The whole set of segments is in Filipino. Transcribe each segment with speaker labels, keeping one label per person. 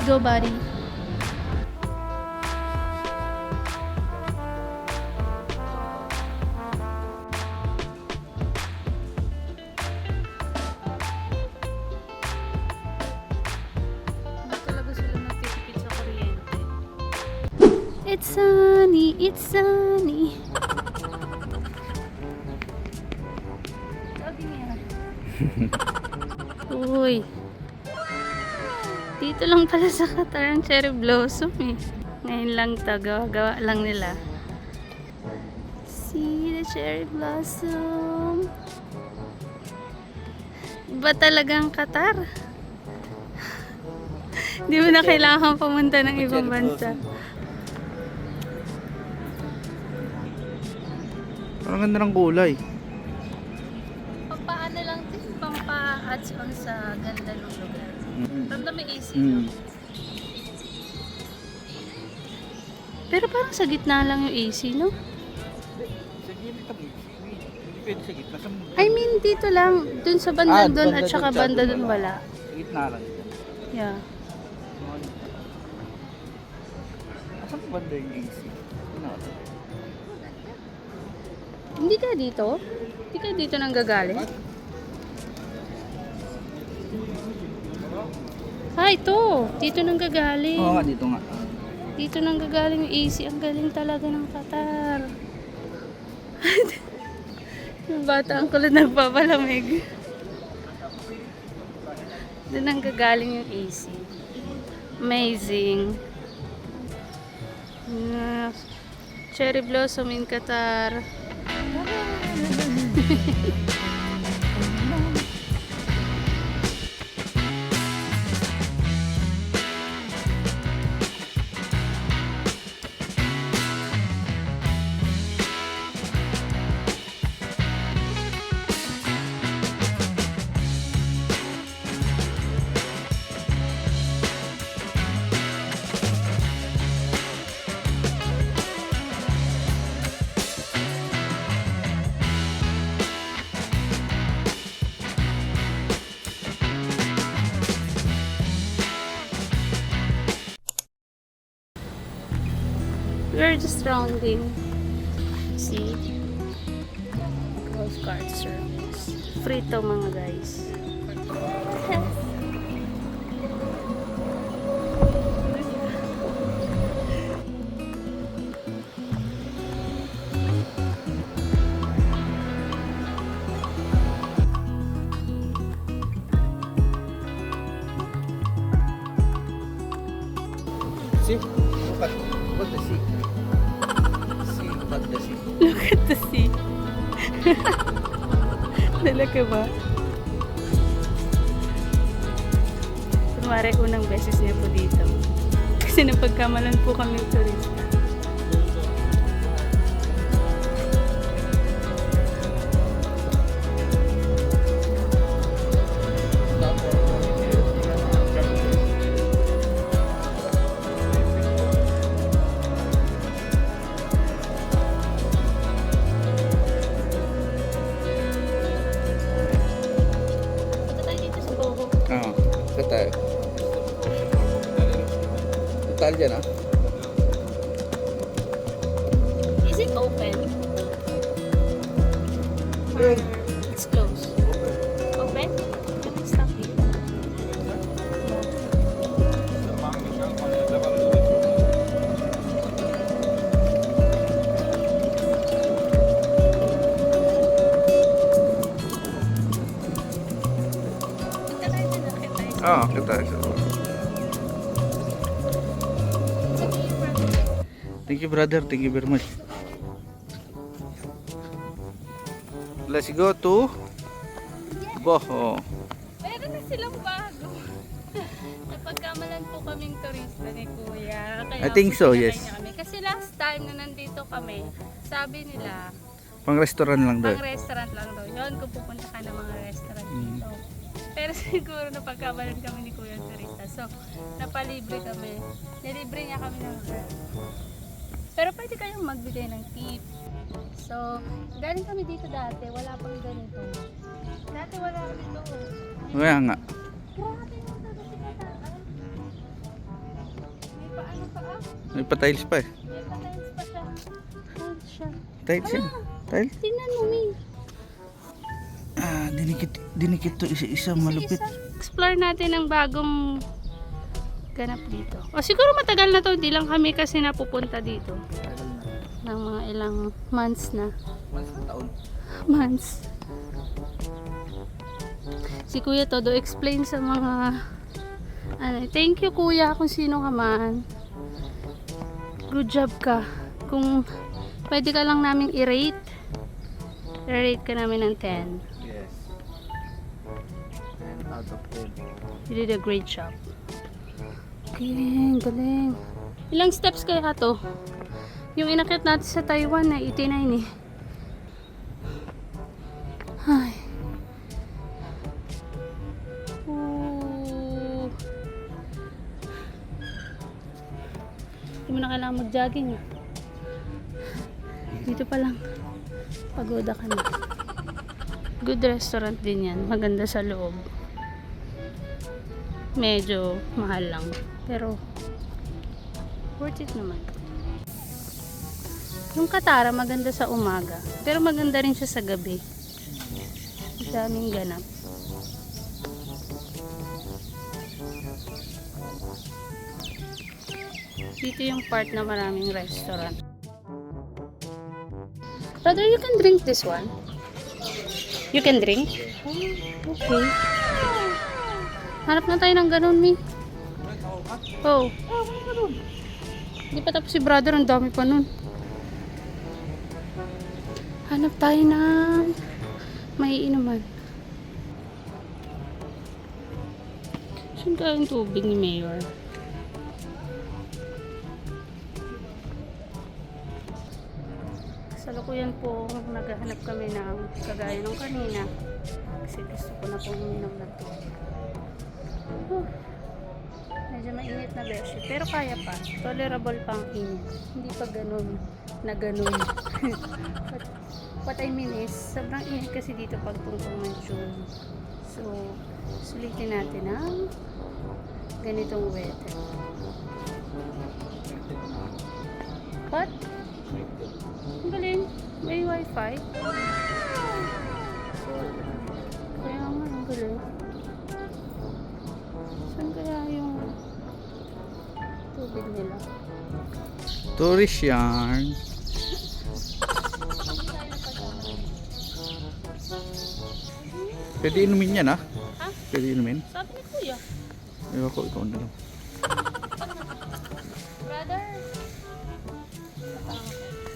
Speaker 1: go, buddy. Hindi talaga sila nagtitipid sa kuryente. It's sunny, it's sunny. Uy. Dito lang pala sa Qatar ang cherry blossom eh. Ngayon lang to, gawa lang nila. See the cherry blossom. Iba talaga ang Qatar. Di mo na kailangan pumunta ng ibang bansa.
Speaker 2: Ang ganda ng kulay.
Speaker 1: Papaano lang din, pampa-adds on sa ganda ng lugar. Ramdam may AC. Pero parang sa gitna lang yung AC, no?
Speaker 2: Sa gitna, hindi pwede sa gitna.
Speaker 1: I mean, dito lang. Dun sa banda dun at saka banda dun wala.
Speaker 2: Sa gitna lang.
Speaker 1: Yeah.
Speaker 2: Asan pa banda yung AC?
Speaker 1: Hindi ka dito? Hindi ka dito nang gagaling? Ito. Dito nang gagaling.
Speaker 2: Oo nga, dito nga.
Speaker 1: Dito nang gagaling yung AC. Ang galing talaga ng Qatar. Yung bata ang kulit nagpapalamig. Doon nang gagaling yung AC. Amazing. Cherry blossom in Qatar. We're just rounding. See? Golf cart service. Free to mga guys.
Speaker 2: See? Look at the sea. See, look at the sea.
Speaker 1: Look at the sea. Lalaki ba? Kunwari, unang beses niya po dito. Kasi napagkamalan po kami turista.
Speaker 2: Tayo. Total dyan ah.
Speaker 1: Is it open? Or it's closed? Open? Can we stop here?
Speaker 2: Oo, kita tayo. Thank you brother, thank you very much. Let's go to Boho.
Speaker 1: Meron na silang bago. Napagkamalan po kaming turista ni Kuya. Kaya
Speaker 2: I think so,
Speaker 1: pinakain
Speaker 2: yes.
Speaker 1: niya kami. Kasi last time na nandito kami, sabi nila,
Speaker 2: Pang restaurant lang daw.
Speaker 1: pang restaurant lang daw. Yun, kung pupunta ka ng mga restaurant dito. Pero siguro napagkamalan kami ni Kuya turista. So, napalibre kami. Nilibre niya kami ng girl. Pero pwede kayong magbigay ng tip. So, galing kami dito dati. Wala pang ganito. Dati wala kami dito.
Speaker 2: Kaya nga.
Speaker 1: Grabe yung dito si Qatar.
Speaker 3: May pa-tiles pa eh.
Speaker 1: May pa-tiles pa siya. Tiles siya.
Speaker 3: Tiles yan. Tiles?
Speaker 1: Tingnan mo, Mi.
Speaker 3: Ah, dinikit to isa-isa malupit.
Speaker 1: Explore natin ang bagong ganap dito. O siguro matagal na to, di lang kami kasi napupunta dito. Ng mga ilang months na.
Speaker 2: Taon.
Speaker 1: Months. Si Kuya Todo explain sa mga thank you Kuya kung sino ka man. Good job ka. Kung pwede ka lang namin i-rate, i-rate ka namin ng 10.
Speaker 2: Yes. 10 out of 10.
Speaker 1: You did a great job. Galing, galing. Ilang steps kaya to? Yung inakit natin sa Taiwan na 89 eh. Ay. Ooh. Hindi mo na kailangan mag-jogging ah. Dito pa lang. Pagoda ka na. Good restaurant din yan. Maganda sa loob. Medyo mahal lang. Pero worth it naman. Yung Katara maganda sa umaga. Pero maganda rin siya sa gabi. Ang daming ganap. Dito yung part na maraming restaurant. Brother, you can drink this one. You can drink? Okay. Hanap na tayo ng ganun, Mi. Oh. Hindi pa tapos si brother. Ang dami pa nun. Hanap tayo ng maiinuman. Saan kaya yung tubig ni Mayor? Kasalukuyan po naghahanap kami ng kagaya ng kanina kasi gusto ko na pong uminom ng tubig. Medyo mainit na beshi pero kaya pa, tolerable pa ang init, hindi pa ganun na ganun. What I mean is sobrang init kasi dito pag tungkol ng June, so sulitin natin ang ganitong weather. What? Ang galing. May wifi. Kaya nga, ang galing. Saan kaya yung tubig nila?
Speaker 3: Tourist yarn. Pwede inumin yan ah.
Speaker 1: Ha?
Speaker 3: Pwede inumin.
Speaker 1: Sabi ni Kuya.
Speaker 3: Ewan ko, ikaw na lang.
Speaker 1: Brother.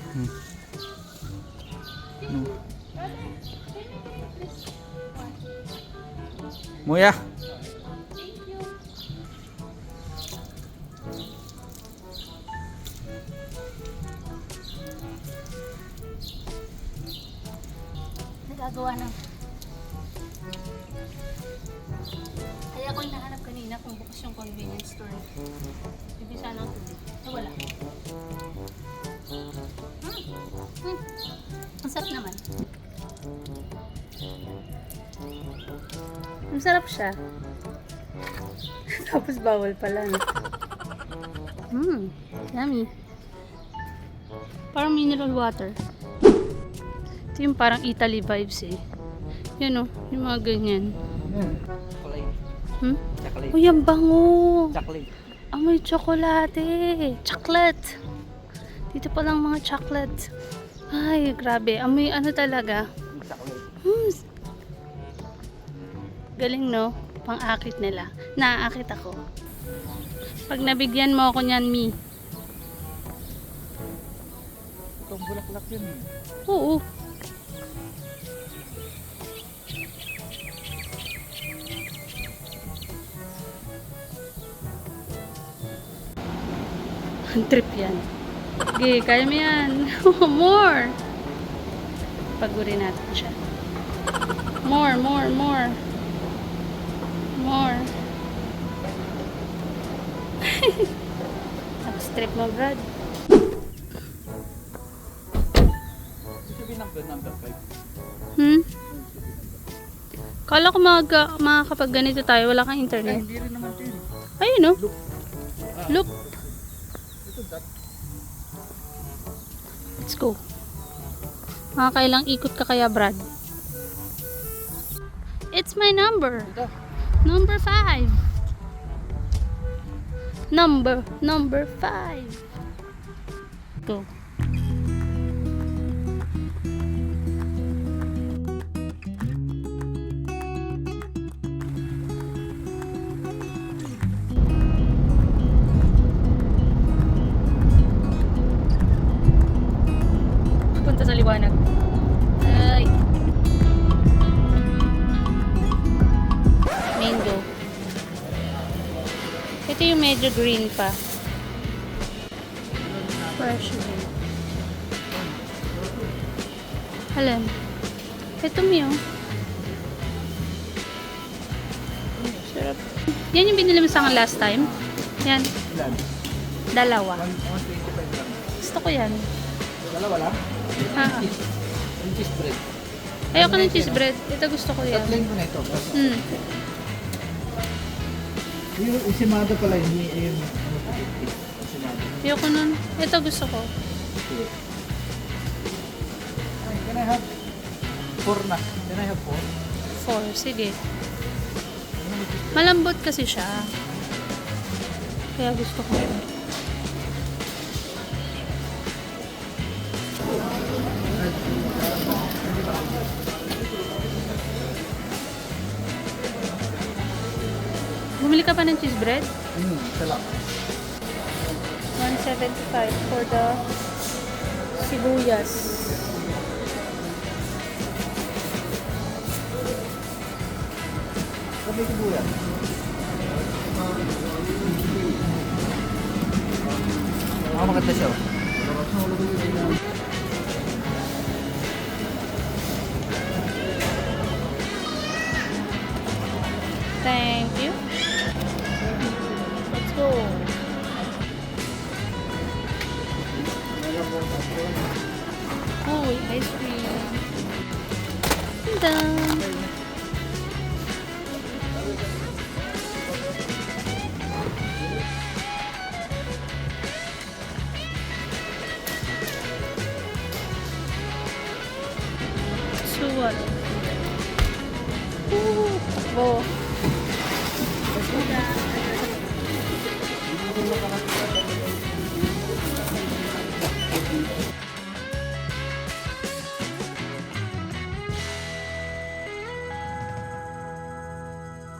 Speaker 3: Hmm. No.
Speaker 1: Brother. Can you drink this one?
Speaker 3: Muya.
Speaker 1: Thank you. Nagagawa na. Kaya ako hinahanap kanina kung bukas yung convenience store. Bibisa ng tubig. Wala. Ang sarap naman. Ang sarap siya. Tapos bawal pala. No? Yummy. Parang mineral water. Ito yung parang Italy vibes eh. Yan o, yung mga ganyan.
Speaker 2: Chocolate. Chocolate.
Speaker 1: Uy, ang bango!
Speaker 2: Chocolate.
Speaker 1: Amoy tsokolate. Chocolate. Dito pa lang mga chocolate. Ay, grabe. Amoy ano talaga.
Speaker 2: Chocolate.
Speaker 1: Galing no? Pang-akit nila. Naaakit ako. Pag nabigyan mo ako niyan, Mi.
Speaker 2: Itong bulaklak yun eh.
Speaker 1: Oo. Ang trip yan. Okay, kaya mo yan. More! Pagurin natin siya. More, more, more. More. Tapos trip mo, Brad.
Speaker 2: Sabi number 5.
Speaker 1: Kala ko makakapag ganito tayo, wala kang internet.
Speaker 2: Hindi rin naman ito yun.
Speaker 1: Ayun no?
Speaker 2: Look.
Speaker 1: Look.
Speaker 2: Ito that.
Speaker 1: Let's go. Makakailang ikot ka kaya, Brad? It's my number. Number 5. Number 5. Go. Punta sa liwanag. Ay. Mango. Ito yung medyo green pa. Fresh green. Alin? Ito Mio. Sarap. Yan yung binili mo sa akin last time? Yan.
Speaker 2: Ilan?
Speaker 1: Dalawa.
Speaker 2: 125 lang.
Speaker 1: Gusto ko yan.
Speaker 2: Dalawa lang?
Speaker 1: Ah.
Speaker 2: Yung cheese bread.
Speaker 1: Ayoko ng cheese bread. Ito gusto ko yan.
Speaker 2: Tatlayin mo na ito.
Speaker 1: Hmm.
Speaker 2: Yung isimado pala, hindi yung ano po, isimado.
Speaker 1: Ayoko nun. Ito gusto ko.
Speaker 2: Okay. Ay, can I have 4 na? Can I have 4?
Speaker 1: 4. Sige. Malambot kasi siya. Kaya gusto ko. Bumili ka pa ng cheese bread?
Speaker 2: Isa lang.
Speaker 1: 175 for the sibuyas.
Speaker 2: Sabi ko buyan. Maganda siya.
Speaker 1: Thank you. Let's go. Uy, ice cream. Done. So what?